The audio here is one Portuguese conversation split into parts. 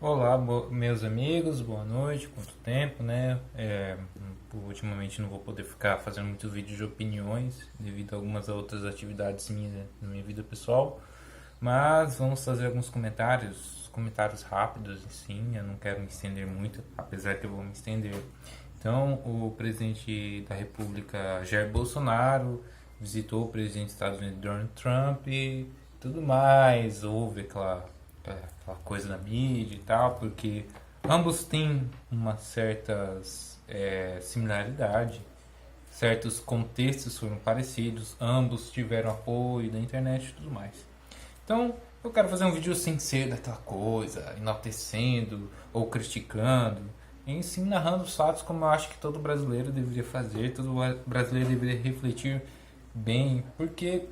Olá, meus amigos, boa noite, quanto tempo, né? Ultimamente não vou poder ficar fazendo muitos vídeos de opiniões devido a algumas outras atividades minhas na minha vida pessoal, mas vamos fazer alguns comentários rápidos, sim, eu não quero me estender muito, apesar que eu vou me estender. Então, o presidente da República, Jair Bolsonaro, visitou o presidente dos Estados Unidos, Donald Trump e tudo mais, houve aquela coisa na mídia e tal, porque ambos têm uma certas similaridade, certos contextos foram parecidos, ambos tiveram apoio da internet e tudo mais. Então, eu quero fazer um vídeo sem ser daquela coisa, enaltecendo ou criticando, em sim narrando os fatos como eu acho que todo brasileiro deveria fazer, todo brasileiro deveria refletir bem, porque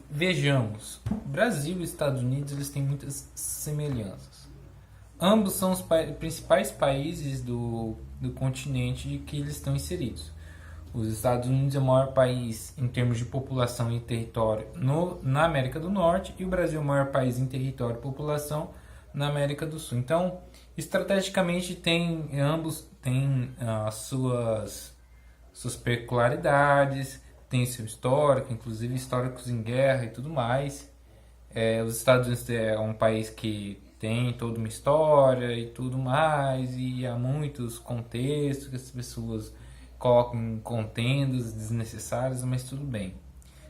vejamos, Brasil e Estados Unidos eles têm muitas semelhanças. Ambos são os principais países do continente de que eles estão inseridos. Os Estados Unidos é o maior país em termos de população e território na América do Norte e o Brasil é o maior país em território e população na América do Sul. Então, estrategicamente, ambos têm as suas peculiaridades, tem seu histórico, inclusive históricos em guerra e tudo mais. Os Estados Unidos é um país que tem toda uma história e tudo mais, e há muitos contextos que as pessoas colocam contendas desnecessárias, mas tudo bem.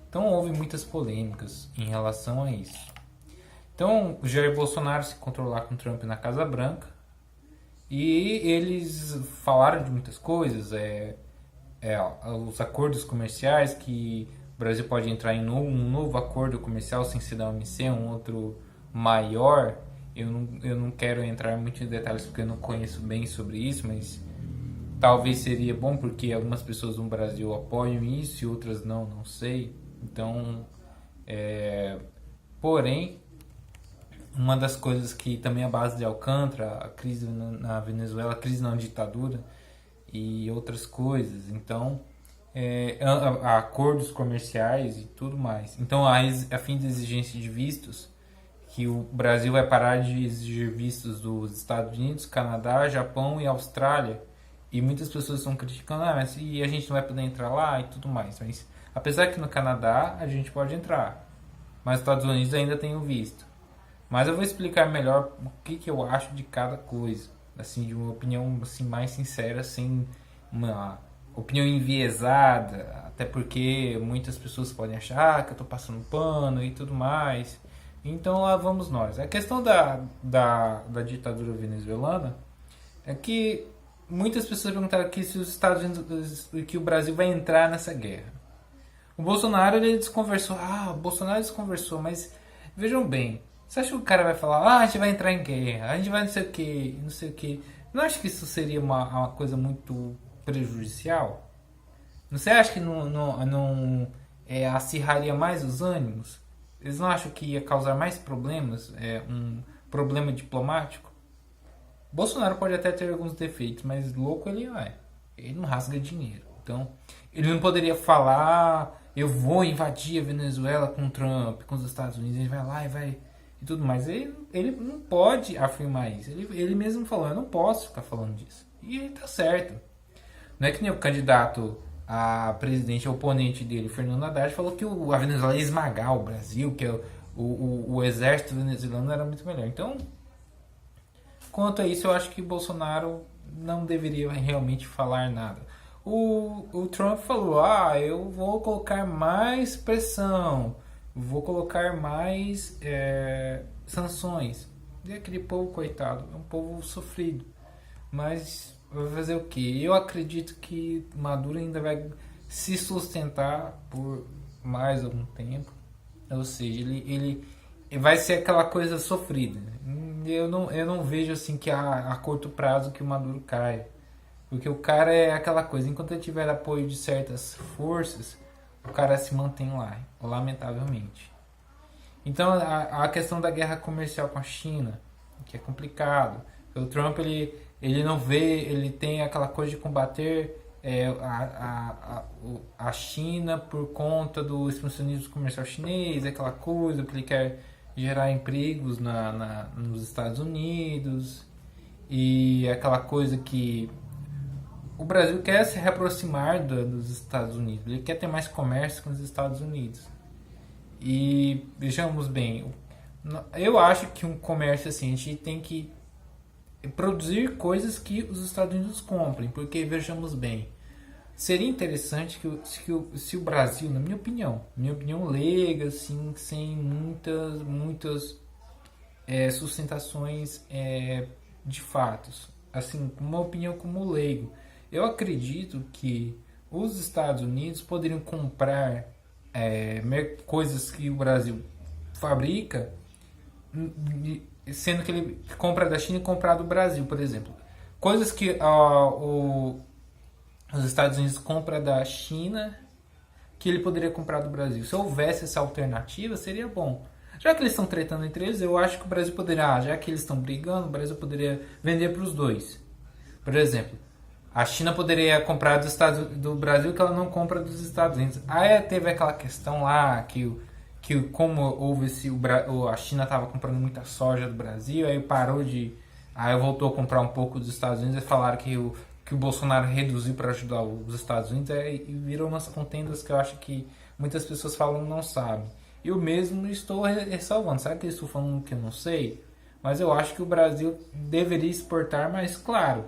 Então houve muitas polêmicas em relação a isso. Então o Jair Bolsonaro se encontrou lá com Trump na Casa Branca e eles falaram de muitas coisas, os acordos comerciais que o Brasil pode entrar em um novo acordo comercial sem ser da OMC, um outro maior. Eu não quero entrar muito em detalhes porque eu não conheço bem sobre isso, mas talvez seria bom porque algumas pessoas no Brasil apoiam isso e outras não sei. Então, porém, uma das coisas que também é a base de Alcântara, a crise na Venezuela, a crise na ditadura e outras coisas. Então, há acordos comerciais e tudo mais. Então, a fim de exigência de vistos, que o Brasil vai parar de exigir vistos dos Estados Unidos, Canadá, Japão e Austrália. E muitas pessoas estão criticando, mas e a gente não vai poder entrar lá e tudo mais. Mas apesar que no Canadá a gente pode entrar, mas os Estados Unidos ainda tem o visto. Mas eu vou explicar melhor o que eu acho de cada coisa, assim, de uma opinião assim mais sincera, sem uma opinião enviesada, até porque muitas pessoas podem achar que eu estou passando pano e tudo mais. Então lá vamos nós. A questão da ditadura venezuelana é que muitas pessoas perguntaram aqui se os Estados Unidos, que o Brasil vai entrar nessa guerra. O Bolsonaro ele desconversou. O Bolsonaro desconversou, mas vejam bem, você acha que o cara vai falar, a gente vai entrar em guerra, a gente vai não sei o que, não sei o que. Não acha que isso seria uma coisa muito prejudicial? Não você acha que não acirraria mais os ânimos? Eles não acham que ia causar mais problemas, um problema diplomático? Bolsonaro pode até ter alguns defeitos, mas louco ele é. Ele não rasga dinheiro. Então, ele não poderia falar, eu vou invadir a Venezuela com o Trump, com os Estados Unidos, ele vai lá e vai e tudo mais. Ele não pode afirmar isso. Ele mesmo falou, eu não posso ficar falando disso. E ele tá certo. Não é que nem o candidato a presidente oponente dele, Fernando Haddad, falou que a Venezuela ia esmagar o Brasil, que o exército venezuelano era muito melhor. Então, quanto a isso, eu acho que Bolsonaro não deveria realmente falar nada. O Trump falou, eu vou colocar mais pressão, vou colocar mais sanções. E aquele povo, coitado, é um povo sofrido. Mas vai fazer o que? Eu acredito que Maduro ainda vai se sustentar por mais algum tempo. Ou seja, ele vai ser aquela coisa sofrida. Eu não vejo assim que a curto prazo que o Maduro caia. Porque o cara é aquela coisa, enquanto ele tiver apoio de certas forças, o cara se mantém lá, lamentavelmente. Então a questão da guerra comercial com a China, que é complicado. O Trump ele não vê, ele tem aquela coisa de combater a China por conta do expansionismo comercial chinês, aquela coisa que ele quer gerar empregos nos Estados Unidos. E aquela coisa que o Brasil quer se reaproximar dos Estados Unidos, ele quer ter mais comércio com os Estados Unidos. E vejamos bem, eu acho que um comércio assim, a gente tem que produzir coisas que os Estados Unidos comprem, porque vejamos bem, seria interessante se o Brasil, na minha opinião leiga, assim, sem muitas sustentações de fatos, assim, uma opinião como leigo, eu acredito que os Estados Unidos poderiam comprar coisas que o Brasil fabrica, sendo que ele compra da China e compra do Brasil, por exemplo. Coisas que os Estados Unidos compra da China que ele poderia comprar do Brasil. Se houvesse essa alternativa, seria bom. Já que eles estão tretando entre eles, eu acho que o Brasil poderia, já que eles estão brigando, o Brasil poderia vender para os dois. Por exemplo, a China poderia comprar do Brasil que ela não compra dos Estados Unidos. Aí teve aquela questão lá que como houve a China estava comprando muita soja do Brasil, aí voltou a comprar um pouco dos Estados Unidos e falaram que o Bolsonaro reduziu para ajudar os Estados Unidos, e virou umas contendas que eu acho que muitas pessoas falam não sabem. Eu mesmo estou ressalvando. Será que eu estou falando que eu não sei? Mas eu acho que o Brasil deveria exportar mais, claro.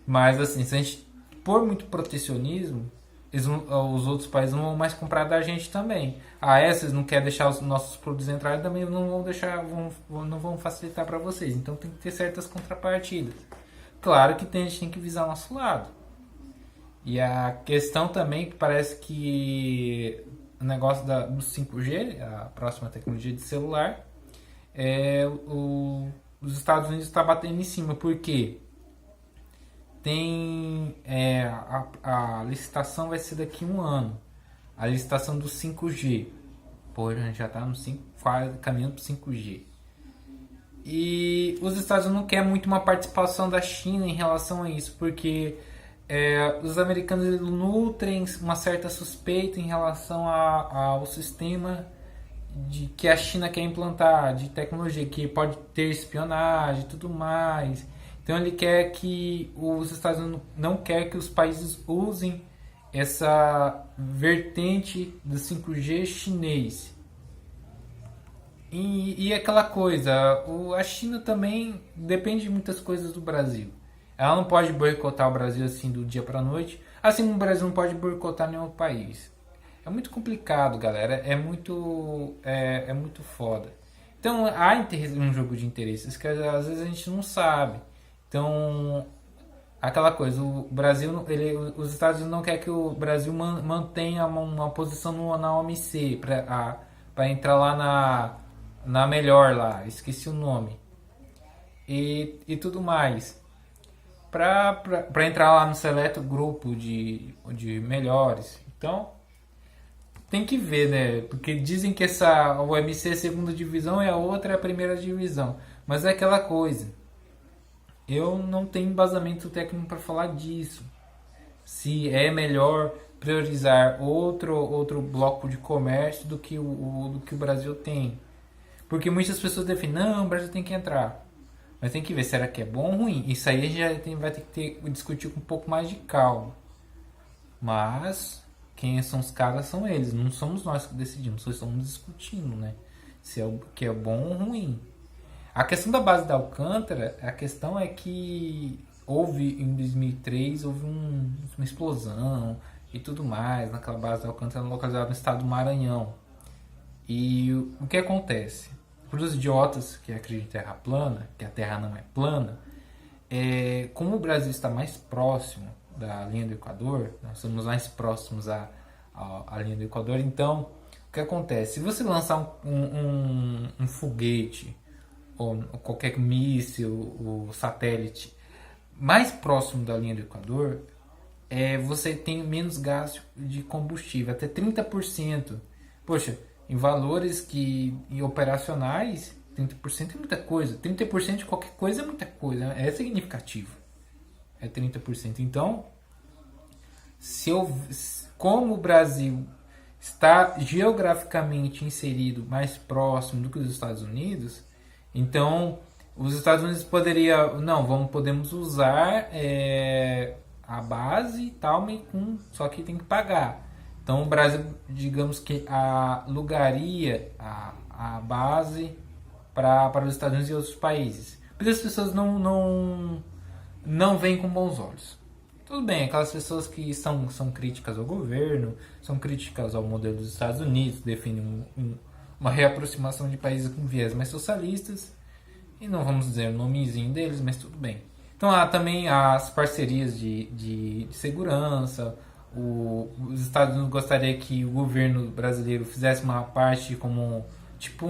Mas assim, se a gente pôr muito protecionismo, os outros países não vão mais comprar da gente também. Vocês não querem deixar os nossos produtos entrarem, também não vão deixar, não vão facilitar para vocês. Então tem que ter certas contrapartidas. Claro que a gente tem que visar o nosso lado. E a questão também que parece que o negócio do 5G, a próxima tecnologia de celular, os Estados Unidos está batendo em cima, porque tem a licitação vai ser daqui a um ano, a licitação do 5G. Pô, a gente já está caminhando para o 5G. E os Estados Unidos não querem muito uma participação da China em relação a isso, porque os americanos nutrem uma certa suspeita em relação ao sistema que a China quer implantar, de tecnologia, que pode ter espionagem e tudo mais. Então ele quer que os Estados Unidos não quer que os países usem essa vertente do 5G chinês. E aquela coisa, a China também depende de muitas coisas do Brasil. Ela não pode boicotar o Brasil assim do dia para noite, assim como o Brasil não pode boicotar nenhum país. É muito complicado, galera. É muito foda. Então há um jogo de interesses que às vezes a gente não sabe. Então, aquela coisa, o Brasil, os Estados Unidos não quer que o Brasil mantenha uma posição na OMC para entrar lá na melhor lá, esqueci o nome, e tudo mais, para entrar lá no seleto grupo de melhores. Então tem que ver, né? Porque dizem que essa OMC é a segunda divisão e a outra é a primeira divisão, mas é aquela coisa, eu não tenho embasamento técnico para falar disso, se é melhor priorizar outro bloco de comércio do que o Brasil tem. Porque muitas pessoas definem, não, o Brasil tem que entrar. Mas tem que ver, será que é bom ou ruim? Isso aí a gente vai ter que discutir com um pouco mais de calma. Mas quem são os caras são eles, não somos nós que decidimos, só estamos discutindo, né? Se que é bom ou ruim. A questão da base da Alcântara, a questão é que em 2003, houve uma explosão e tudo mais naquela base da Alcântara localizada no estado do Maranhão. E o que acontece? Para os idiotas que acreditam em terra plana, que a terra não é plana, como o Brasil está mais próximo da linha do Equador, nós somos mais próximos à linha do Equador, então o que acontece? Se você lançar um foguete ou qualquer míssil ou satélite mais próximo da linha do Equador, você tem menos gasto de combustível, até 30%. Poxa, em valores em operacionais, 30% é muita coisa. 30% de qualquer coisa é muita coisa, é significativo. É 30%. Então, como o Brasil está geograficamente inserido mais próximo do que os Estados Unidos, então os Estados Unidos não, podemos usar a base e tal, só que tem que pagar. Então o Brasil, digamos que alugaria a base para os Estados Unidos e outros países. Porque as pessoas não veem com bons olhos. Tudo bem, aquelas pessoas que são críticas ao governo, são críticas ao modelo dos Estados Unidos, definem uma reaproximação de países com viés mais socialistas, e não vamos dizer o nomezinho deles, mas tudo bem. Então há também as parcerias de segurança. Os Estados Unidos gostaria que o governo brasileiro fizesse uma parte como tipo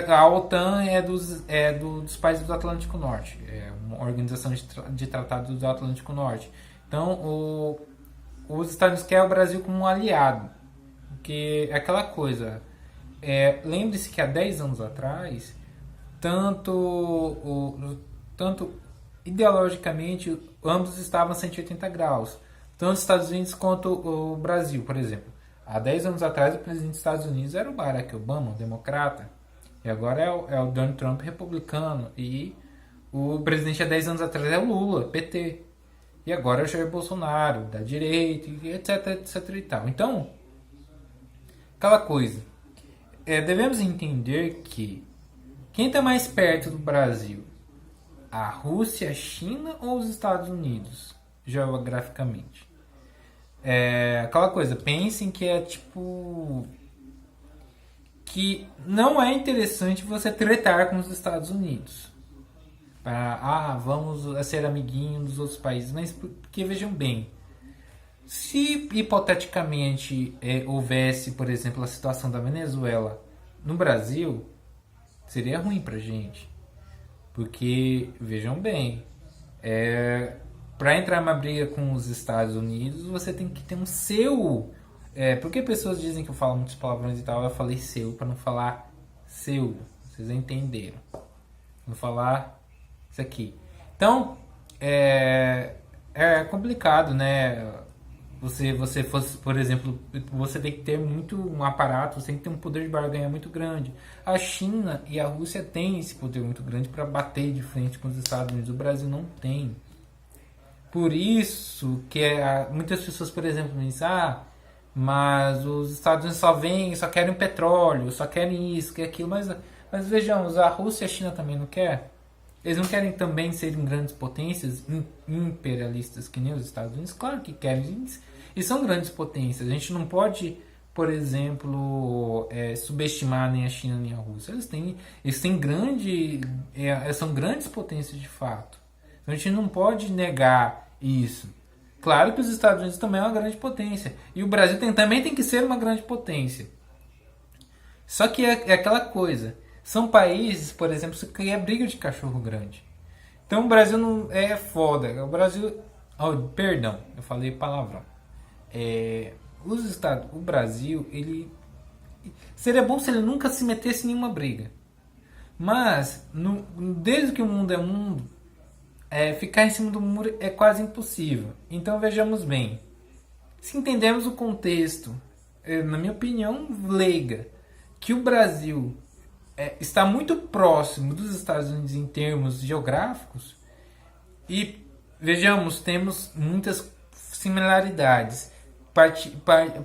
a OTAN é dos países do Atlântico Norte, é uma organização de tratados do Atlântico Norte. Então os Estados Unidos querem o Brasil como um aliado, porque é aquela coisa. Lembre-se que há 10 anos atrás, tanto ideologicamente, ambos estavam a 180 graus. Tanto os Estados Unidos quanto o Brasil, por exemplo. Há 10 anos atrás, o presidente dos Estados Unidos era o Barack Obama, um democrata. E agora é o Donald Trump, republicano. E o presidente há 10 anos atrás é o Lula, PT. E agora é o Jair Bolsonaro, da direita, etc, etc e tal. Então, aquela coisa. Devemos entender que quem está mais perto do Brasil? A Rússia, a China ou os Estados Unidos, geograficamente? Aquela coisa, pensem que que não é interessante você tretar com os Estados Unidos. Vamos ser amiguinho dos outros países. Mas porque vejam bem, se hipoteticamente houvesse, por exemplo, a situação da Venezuela no Brasil, seria ruim pra gente. Porque, vejam bem, para entrar numa briga com os Estados Unidos, você tem que ter um seu. Porque pessoas dizem que eu falo muitos palavrões e tal, eu falei seu para não falar seu. Vocês entenderam? Vou falar isso aqui. Então, é complicado, né? Você fosse, por exemplo, você tem que ter um aparato, você tem que ter um poder de barganha muito grande. A China e a Rússia têm esse poder muito grande para bater de frente com os Estados Unidos. O Brasil não tem. Por isso que muitas pessoas, por exemplo, dizem, mas os Estados Unidos só querem petróleo, só querem isso, querem aquilo. Mas vejamos, a Rússia e a China também não querem. Eles não querem também serem grandes potências imperialistas que nem os Estados Unidos? Claro que querem. E são grandes potências. A gente não pode, por exemplo, subestimar nem a China nem a Rússia. Eles têm são grandes potências de fato. Então a gente não pode negar isso. Claro que os Estados Unidos também é uma grande potência. E o Brasil também tem que ser uma grande potência. Só que é aquela coisa. São países, por exemplo, que é briga de cachorro grande. Então o Brasil não é foda. O Brasil... perdão, eu falei palavrão. O Brasil, ele... Seria bom se ele nunca se metesse em nenhuma briga. Mas, desde que o mundo é mundo, ficar em cima do muro é quase impossível. Então vejamos bem. Se entendemos o contexto, na minha opinião, leiga, que o Brasil... está muito próximo dos Estados Unidos em termos geográficos e, vejamos, temos muitas similaridades.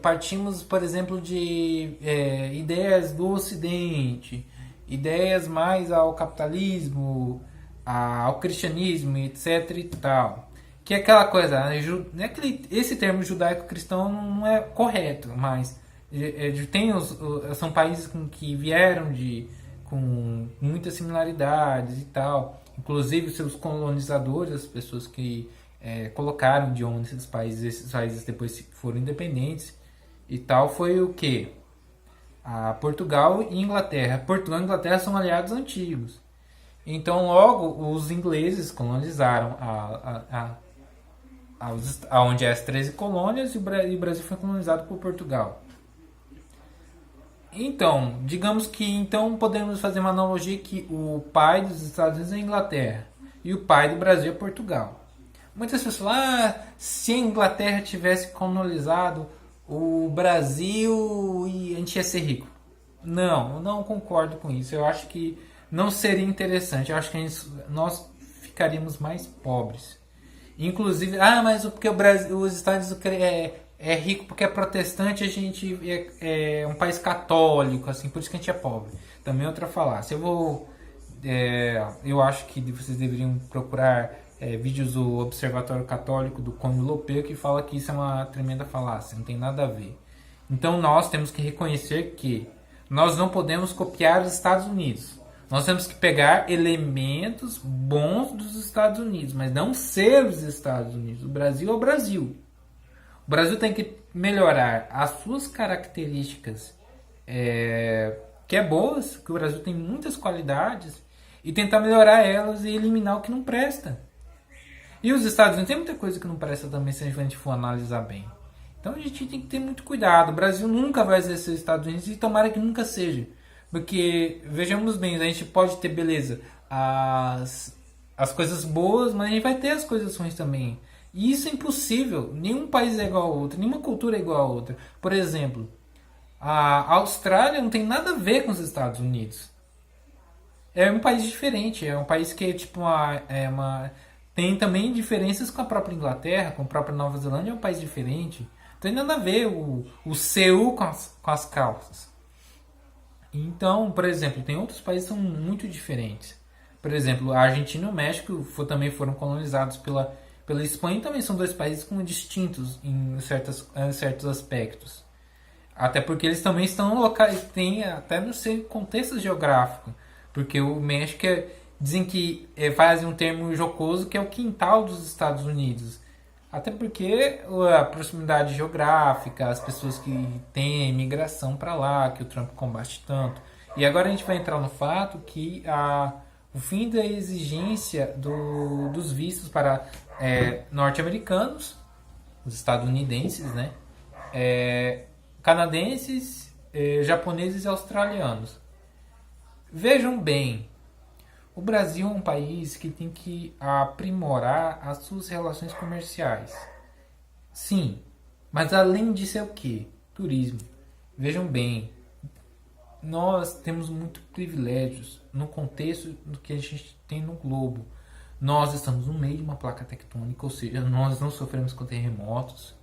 Partimos, por exemplo, de ideias do Ocidente, ideias mais ao capitalismo, ao cristianismo, etc. e tal. Que é aquela coisa, esse termo judaico-cristão não é correto, mas são países que vieram com muitas similaridades e tal. Inclusive os seus colonizadores, as pessoas que colocaram idiomas nesses países, esses países depois foram independentes e tal, foi o que? Portugal e Inglaterra. Portugal e Inglaterra são aliados antigos. Então logo os ingleses colonizaram onde é as 13 colônias e o Brasil foi colonizado por Portugal. Então, digamos que podemos fazer uma analogia que o pai dos Estados Unidos é a Inglaterra e o pai do Brasil é Portugal. Muitas pessoas falam, se a Inglaterra tivesse colonizado o Brasil e a gente ia ser rico. Não, eu não concordo com isso. Eu acho que não seria interessante. Eu acho que nós ficaríamos mais pobres. Inclusive, mas porque o Brasil, os Estados Unidos é rico porque é protestante, a gente é um país católico, assim, por isso que a gente é pobre. Também é outra falácia. Eu acho que vocês deveriam procurar vídeos do Observatório Católico do Cônigo Lopeu, que fala que isso é uma tremenda falácia, não tem nada a ver. Então nós temos que reconhecer que nós não podemos copiar os Estados Unidos. Nós temos que pegar elementos bons dos Estados Unidos, mas não ser os Estados Unidos. O Brasil é o Brasil. O Brasil tem que melhorar as suas características, que é boas, que o Brasil tem muitas qualidades, e tentar melhorar elas e eliminar o que não presta. E os Estados Unidos tem muita coisa que não presta também, se a gente for analisar bem. Então a gente tem que ter muito cuidado. O Brasil nunca vai exercer os Estados Unidos e tomara que nunca seja. Porque, vejamos bem, a gente pode ter, beleza, as coisas boas, mas a gente vai ter as coisas ruins também. E isso é impossível. Nenhum país é igual ao outro, nenhuma cultura é igual a outra. Por exemplo, a Austrália não tem nada a ver com os Estados Unidos. É um país diferente, é um país que tipo tem também diferenças com a própria Inglaterra, com a própria Nova Zelândia, é um país diferente. Não tem nada a ver o Seul com as calças. Então, por exemplo, tem outros países que são muito diferentes. Por exemplo, a Argentina e o México também foram colonizados pela Espanha e também são dois países distintos em certos aspectos. Até porque eles também estão locais, tem até no seu contexto geográfico. Porque o México dizem que fazem um termo jocoso que é o quintal dos Estados Unidos. Até porque a proximidade geográfica, as pessoas que têm imigração para lá, que o Trump combate tanto. E agora a gente vai entrar no fato que o fim da exigência dos vistos para norte-americanos, os estadunidenses, né? Canadenses, japoneses e australianos. Vejam bem, o Brasil é um país que tem que aprimorar as suas relações comerciais. Sim, mas além disso é o que? Turismo. Vejam bem, nós temos muitos privilégios no contexto do que a gente tem no globo. Nós estamos no meio de uma placa tectônica, ou seja, nós não sofremos com terremotos.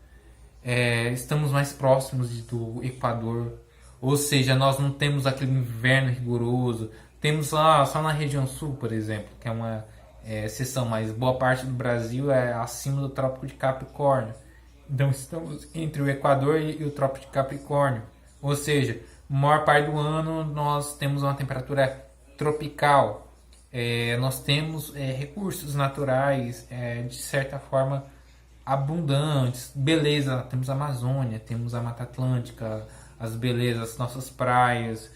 Estamos mais próximos do Equador, ou seja, nós não temos aquele inverno rigoroso. Temos lá só na região sul, por exemplo, que é uma exceção, mas boa parte do Brasil é acima do Trópico de Capricórnio. Então estamos entre o Equador e o Trópico de Capricórnio, ou seja, a maior parte do ano nós temos uma temperatura tropical. Nós temos recursos naturais de certa forma abundantes. Beleza, temos a Amazônia, temos a Mata Atlântica, as belezas, as nossas praias,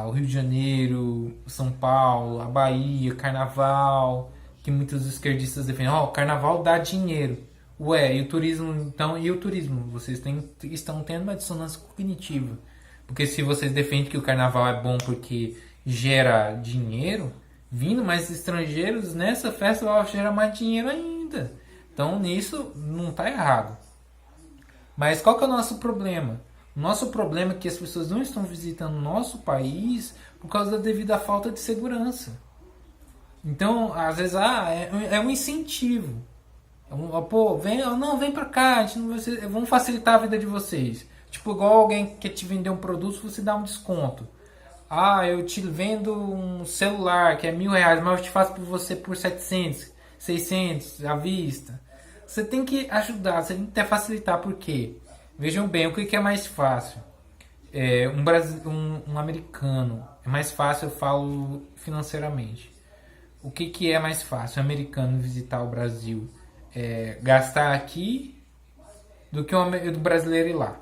o Rio de Janeiro, São Paulo, a Bahia, Carnaval, que muitos esquerdistas defendem. O Carnaval dá dinheiro. Ué, e o turismo, então, e o turismo? Vocês estão tendo uma dissonância cognitiva. Porque se vocês defendem que o Carnaval é bom porque gera dinheiro, vindo mais estrangeiros nessa festa vai gerar mais dinheiro ainda. Então nisso não está errado. Mas qual que é o nosso problema? O nosso problema é que as pessoas não estão visitando o nosso país por causa da devida falta de segurança. Então, às vezes, é um incentivo. Vem pra cá, vamos facilitar a vida de vocês. Tipo, igual alguém quer te vender um produto, você dá um desconto. Eu te vendo um celular que é R$1.000, mas eu te faço por você por 700, 600 à vista. Você tem que ajudar, você tem que facilitar, por quê? Vejam bem, o que é mais fácil? Um americano, é mais fácil, eu falo financeiramente. O que é mais fácil? Um americano visitar o Brasil, gastar aqui, do que o brasileiro ir lá.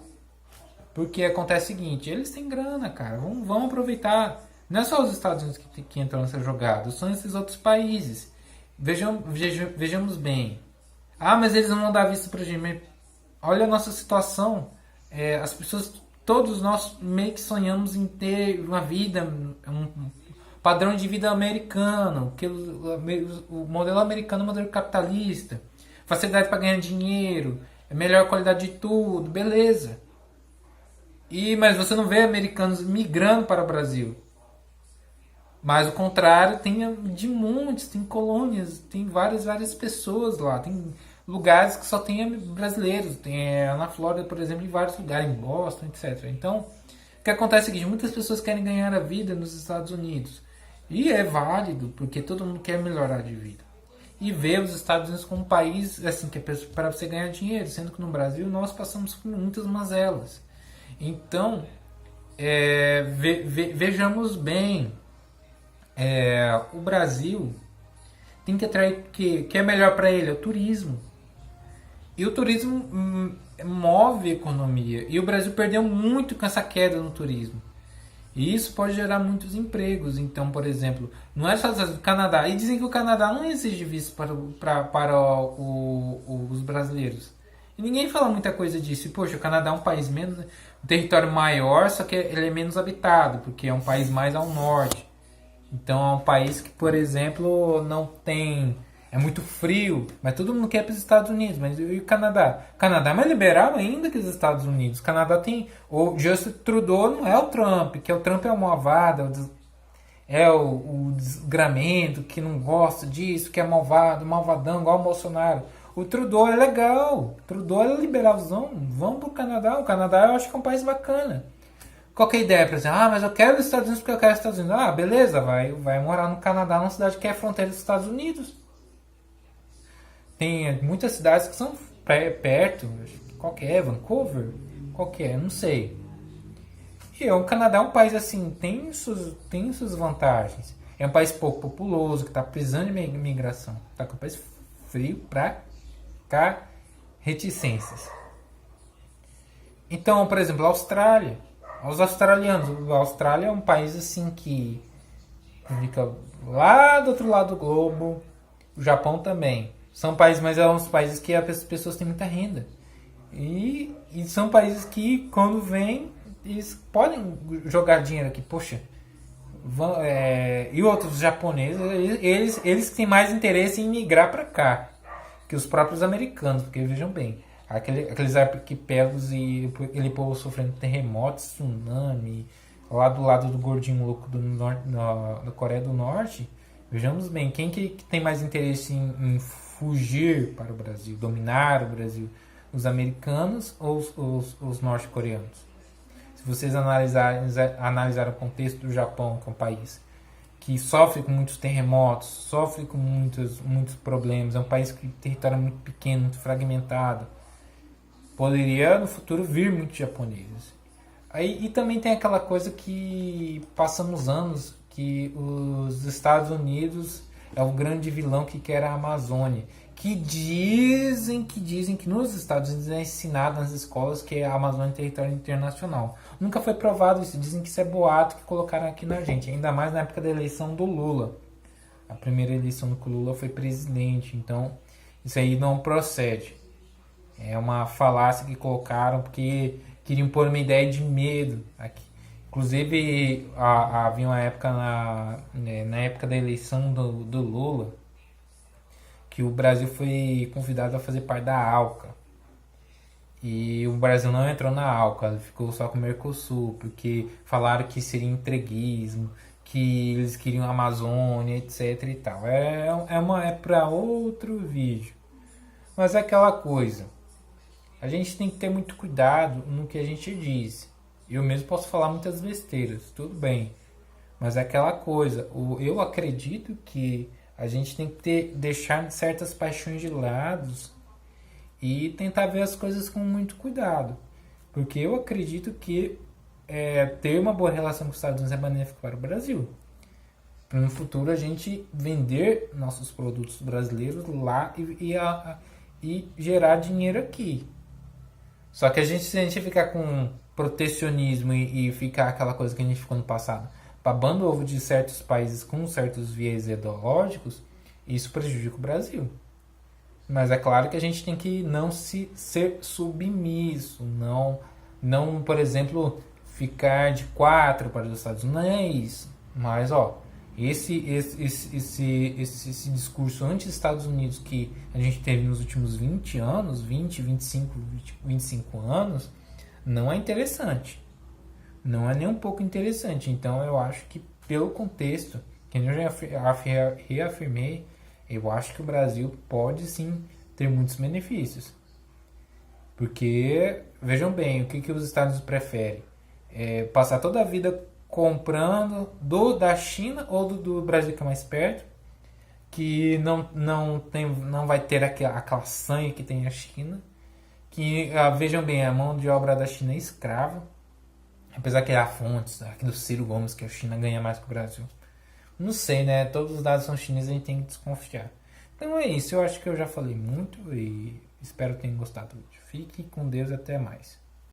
Porque acontece o seguinte, eles têm grana, cara, vamos aproveitar. Não é só os Estados Unidos que entram nessa jogada, são esses outros países. Vejamos bem. Mas eles não vão dar visto pra gente. Olha a nossa situação. As pessoas, todos nós meio que sonhamos em ter uma vida, um padrão de vida americano, que o modelo americano é um modelo capitalista, facilidade para ganhar dinheiro, melhor qualidade de tudo, beleza. Mas você não vê americanos migrando para o Brasil. Mas o contrário, tem de montes, tem colônias, tem várias pessoas lá, tem lugares que só tem brasileiros, tem na Flórida, por exemplo, em vários lugares, em Boston, etc. Então, o que acontece é o seguinte, muitas pessoas querem ganhar a vida nos Estados Unidos. E é válido, porque todo mundo quer melhorar de vida. E vê os Estados Unidos como um país assim, que é para você ganhar dinheiro, sendo que no Brasil nós passamos por muitas mazelas. Então, vejamos bem, o Brasil tem que atrair que é melhor para ele, é o turismo. E o turismo move a economia. E o Brasil perdeu muito com essa queda no turismo. E isso pode gerar muitos empregos. Então, por exemplo, não é só o Canadá. E dizem que o Canadá não exige visto para os brasileiros. E ninguém fala muita coisa disso. E, poxa, o Canadá é um país menos, um território maior, só que ele é menos habitado, porque é um país mais ao norte. Então é um país que, por exemplo, não tem. É muito frio, mas todo mundo quer para os Estados Unidos. Mas e o Canadá? O Canadá é mais liberal ainda que os Estados Unidos. O Canadá tem. O Justin Trudeau não é o Trump, que o Trump é uma malvada, o desgramento, que não gosta disso, que é malvado, malvadão, igual o Bolsonaro. O Trudeau é legal, o Trudeau é liberalzão. Vamos pro Canadá. O Canadá eu acho que é um país bacana. Qual que é a ideia? Por exemplo, mas eu quero os Estados Unidos porque eu quero os Estados Unidos. Ah, beleza, vai morar no Canadá, numa cidade que é fronteira dos Estados Unidos. Tem muitas cidades que são perto. Qual que é? Vancouver? Qual que é? Não sei. E o Canadá é um país assim, tem suas vantagens. É um país pouco populoso, que está precisando de imigração. Está com um país frio para cá, reticências. Então, por exemplo, a Austrália. Os australianos. A Austrália é um país assim que fica lá do outro lado do globo. O Japão também. São países, mas são uns países que as pessoas têm muita renda. E são países que, quando vêm, eles podem jogar dinheiro aqui. Poxa, e outros japoneses, eles têm mais interesse em migrar para cá que os próprios americanos, porque vejam bem, aqueles arquipélagos e aquele povo sofrendo terremotos, tsunami, lá do lado do gordinho louco da Coreia do Norte. Vejamos bem, quem que tem mais interesse em fugir para o Brasil, dominar o Brasil? Os americanos ou os norte-coreanos? Se vocês analisarem o contexto do Japão, que é um país que sofre com muitos terremotos, sofre com muitos problemas, é um país que tem território muito pequeno, muito fragmentado, poderia no futuro vir muitos japoneses. E também tem aquela coisa que passamos anos que os Estados Unidos é o grande vilão que quer a Amazônia, que dizem que nos Estados Unidos é ensinado nas escolas que a Amazônia é território internacional. Nunca foi provado isso, dizem que isso é boato que colocaram aqui na gente, ainda mais na época da eleição do Lula. A primeira eleição do Lula foi presidente, então isso aí não procede. É uma falácia que colocaram porque queriam pôr uma ideia de medo aqui. Inclusive, havia uma época na época da eleição do Lula que o Brasil foi convidado a fazer parte da ALCA. E o Brasil não entrou na ALCA, ele ficou só com o Mercosul, porque falaram que seria entreguismo, que eles queriam a Amazônia, etc e tal. É para outro vídeo. Mas é aquela coisa. A gente tem que ter muito cuidado no que a gente diz. Eu mesmo posso falar muitas besteiras, tudo bem. Mas é aquela coisa. Eu acredito que a gente tem que deixar certas paixões de lado e tentar ver as coisas com muito cuidado. Porque eu acredito que ter uma boa relação com os Estados Unidos é benéfico para o Brasil. Para no futuro a gente vender nossos produtos brasileiros lá e gerar dinheiro aqui. Só que se a gente ficar com protecionismo e ficar aquela coisa que a gente ficou no passado, babando o ovo de certos países com certos viés ideológicos, isso prejudica o Brasil. Mas é claro que a gente tem que não ser submisso, não, por exemplo, ficar de 4 para os Estados Unidos. Não é isso. Mas, esse discurso anti-Estados Unidos que a gente teve nos últimos 20 anos, 25 anos, não é interessante. não é nem um pouco interessante. Então eu acho que pelo contexto, que eu já reafirmei, eu acho que o Brasil pode sim ter muitos benefícios. Porque, vejam bem, o que, que os Estados Unidos preferem? Passar toda a vida comprando da China ou do Brasil que é mais perto, que não vai ter aquela sanha que tem a China, que, vejam bem, a mão de obra da China é escrava, apesar que há fontes aqui do Ciro Gomes que a China ganha mais que o Brasil. Não sei, né? Todos os dados são chineses, a gente tem que desconfiar. Então é isso, eu acho que eu já falei muito e espero que tenham gostado do vídeo. Fique com Deus, até mais.